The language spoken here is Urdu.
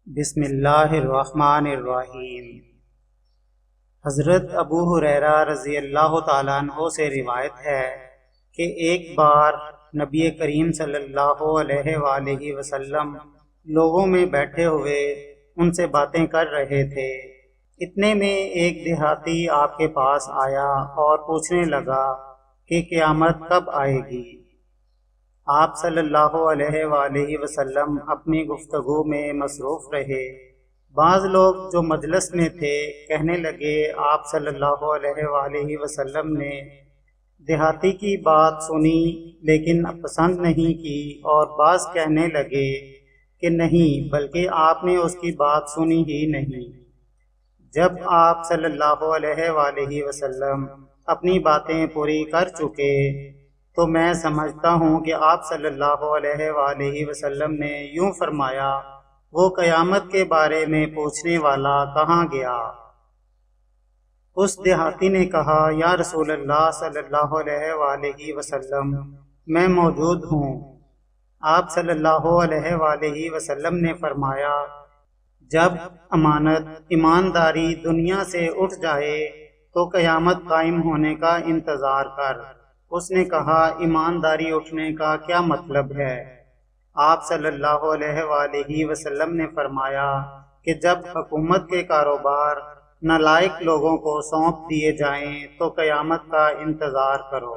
بسم اللہ الرحمن الرحیم۔ حضرت ابو ہریرہ رضی اللہ تعالیٰ عنہ سے روایت ہے کہ ایک بار نبی کریم صلی اللہ علیہ وآلہ وسلم لوگوں میں بیٹھے ہوئے ان سے باتیں کر رہے تھے۔ اتنے میں ایک دیہاتی آپ کے پاس آیا اور پوچھنے لگا کہ قیامت کب آئے گی؟ آپ صلی اللہ علیہ وآلہ وسلم اپنی گفتگو میں مصروف رہے۔ بعض لوگ جو مجلس میں تھے کہنے لگے آپ صلی اللہ علیہ وآلہ وسلم نے دیہاتی کی بات سنی لیکن پسند نہیں کی، اور بعض کہنے لگے کہ نہیں بلکہ آپ نے اس کی بات سنی ہی نہیں۔ جب آپ صلی اللہ علیہ وآلہ وسلم اپنی باتیں پوری کر چکے تو میں سمجھتا ہوں کہ آپ صلی اللہ علیہ وآلہ وسلم نے یوں فرمایا، وہ قیامت کے بارے میں پوچھنے والا کہاں گیا؟ اس دیہاتی نے کہا، یا رسول اللہ صلی اللہ علیہ وآلہ وسلم، میں موجود ہوں۔ آپ صلی اللہ علیہ وآلہ وسلم نے فرمایا، جب امانت ایمانداری دنیا سے اٹھ جائے تو قیامت قائم ہونے کا انتظار کر۔ اس نے کہا، ایمانداری اٹھنے کا کیا مطلب ہے؟ آپ صلی اللہ علیہ وآلہ وسلم نے فرمایا کہ جب حکومت کے کاروبار نالائق لوگوں کو سونپ دیے جائیں تو قیامت کا انتظار کرو۔